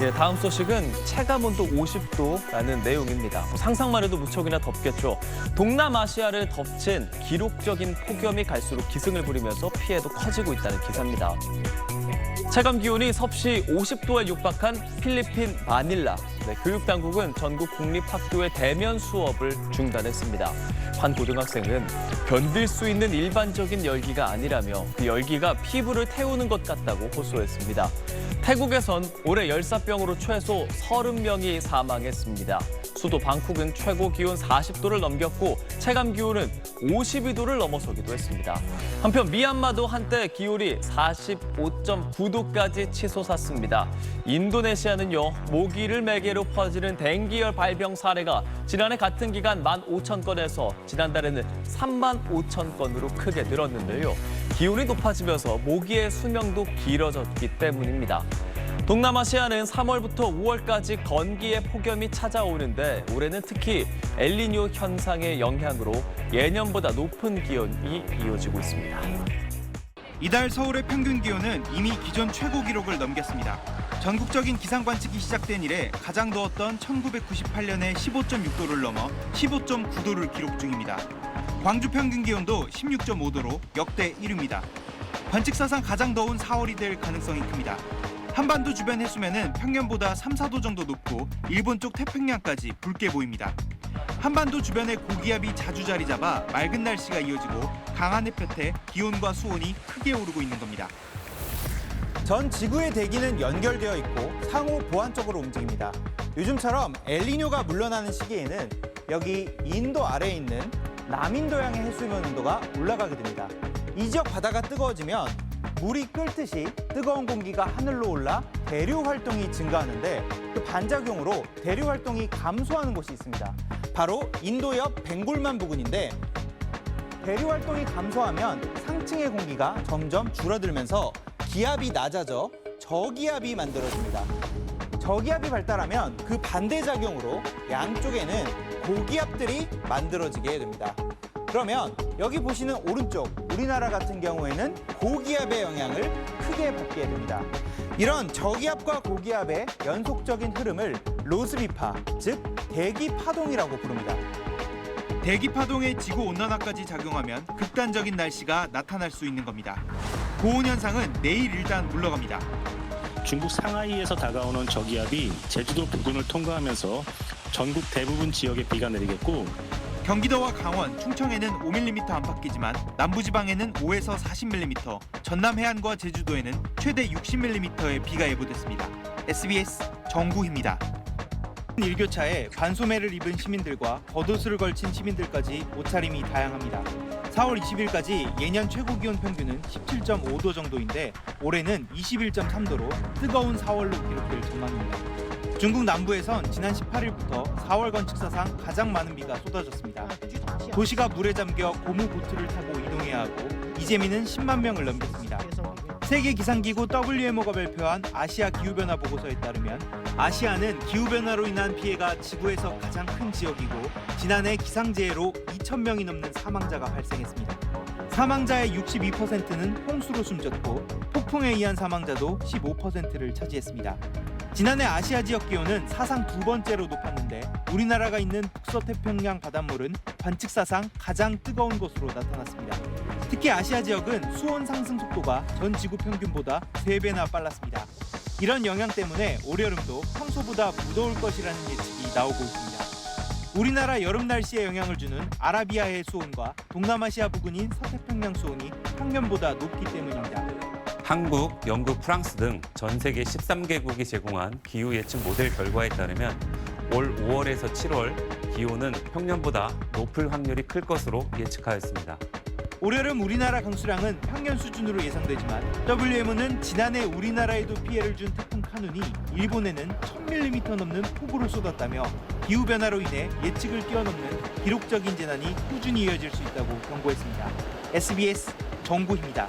예, 다음 소식은 체감온도 50도라는 내용입니다. 상상만 해도 무척이나 덥겠죠. 동남아시아를 덮친 기록적인 폭염이 갈수록 기승을 부리면서 피해도 커지고 있다는 기사입니다. 체감 기온이 섭씨 50도에 육박한 필리핀 마닐라. 교육당국은 전국 공립학교의 대면 수업을 중단했습니다. 한 고등학생은 견딜 수 있는 일반적인 열기가 아니라며 그 열기가 피부를 태우는 것 같다고 호소했습니다. 태국에선 올해 열사병으로 최소 30명이 사망했습니다. 수도 방콕은 최고 기온 40도를 넘겼고 체감 기온은 52도를 넘어서기도 했습니다. 한편 미얀마도 한때 기온이 45.9도까지 치솟았습니다. 인도네시아는요, 모기를 매개로 퍼지는 댕기열 발병 사례가 지난해 같은 기간 15,000건에서 지난달에는 35,000건으로 크게 늘었는데요. 기온이 높아지면서 모기의 수명도 길어졌기 때문입니다. 동남아시아는 3월부터 5월까지 건기의 폭염이 찾아오는데 올해는 특히 엘니뇨 현상의 영향으로 예년보다 높은 기온이 이어지고 있습니다. 이달 서울의 평균 기온은 이미 기존 최고 기록을 넘겼습니다. 전국적인 기상 관측이 시작된 이래 가장 더웠던 1998년에 15.6도를 넘어 15.9도를 기록 중입니다. 광주 평균 기온도 16.5도로 역대 1위입니다. 관측 사상 가장 더운 4월이 될 가능성이 큽니다. 한반도 주변 해수면은 평년보다 3, 4도 정도 높고 일본 쪽 태평양까지 붉게 보입니다. 한반도 주변에 고기압이 자주 자리 잡아 맑은 날씨가 이어지고 강한 햇볕에 기온과 수온이 크게 오르고 있는 겁니다. 전 지구의 대기는 연결되어 있고 상호 보완적으로 움직입니다. 요즘처럼 엘니뇨가 물러나는 시기에는 여기 인도 아래에 있는 남인도양의 해수면 온도가 올라가게 됩니다. 이 지역 바다가 뜨거워지면 물이 끓듯이 뜨거운 공기가 하늘로 올라 대류 활동이 증가하는데 그 반작용으로 대류 활동이 감소하는 곳이 있습니다. 바로 인도 옆 벵골만 부근인데 대류 활동이 감소하면 상층의 공기가 점점 줄어들면서 기압이 낮아져 저기압이 만들어집니다. 저기압이 발달하면 그 반대작용으로 양쪽에는 고기압들이 만들어지게 됩니다. 그러면 여기 보시는 오른쪽 우리나라 같은 경우에는 고기압의 영향을 크게 받게 됩니다. 이런 저기압과 고기압의 연속적인 흐름을 로스비파, 즉 대기 파동이라고 부릅니다. 대기 파동의 지구 온난화까지 작용하면 극단적인 날씨가 나타날 수 있는 겁니다. 고온 현상은 내일 일단 물러갑니다. 중국 상하이에서 다가오는 저기압이 제주도 부근을 통과하면서 전국 대부분 지역에 비가 내리겠고 경기도와 강원, 충청에는 5mm 안팎이지만 남부지방에는 5에서 40mm, 전남 해안과 제주도에는 최대 60mm의 비가 예보됐습니다. SBS 정구희입니다. 일교차에 반소매를 입은 시민들과 겉옷을 걸친 시민들까지 옷차림이 다양합니다. 4월 20일까지 예년 최고 기온 평균은 17.5도 정도인데 올해는 21.3도로 뜨거운 4월로 기록될 전망입니다. 중국 남부에선 지난 18일부터 4월 관측 사상 가장 많은 비가 쏟아졌습니다. 도시가 물에 잠겨 고무 보트를 타고 이동해야 하고 이재민은 10만 명을 넘겼습니다. 세계 기상기구 WMO가 발표한 아시아 기후변화 보고서에 따르면 아시아는 기후변화로 인한 피해가 지구에서 가장 큰 지역이고 지난해 기상재해로 2,000명이 넘는 사망자가 발생했습니다. 사망자의 62%는 홍수로 숨졌고 폭풍에 의한 사망자도 15%를 차지했습니다. 지난해 아시아 지역 기온은 사상 두 번째로 높았는데 우리나라가 있는 북서태평양 바닷물은 관측 사상 가장 뜨거운 곳으로 나타났습니다. 특히 아시아 지역은 수온 상승 속도가 전 지구 평균보다 3배나 빨랐습니다. 이런 영향 때문에 올여름도 평소보다 무더울 것이라는 예측이 나오고 있습니다. 우리나라 여름 날씨에 영향을 주는 아라비아해 수온과 동남아시아 부근인 서태평양 수온이 평년보다 높기 때문입니다. 한국, 영국, 프랑스 등 전 세계 13개국이 제공한 기후 예측 모델 결과에 따르면 올 5월에서 7월 기온은 평년보다 높을 확률이 클 것으로 예측하였습니다. 올여름 우리나라 강수량은 평년 수준으로 예상되지만 WMO는 지난해 우리나라에도 피해를 준 태풍 카눈이 일본에는 1000mm 넘는 폭우를 쏟았다며 기후변화로 인해 예측을 뛰어넘는 기록적인 재난이 꾸준히 이어질 수 있다고 경고했습니다. SBS 정구희입니다.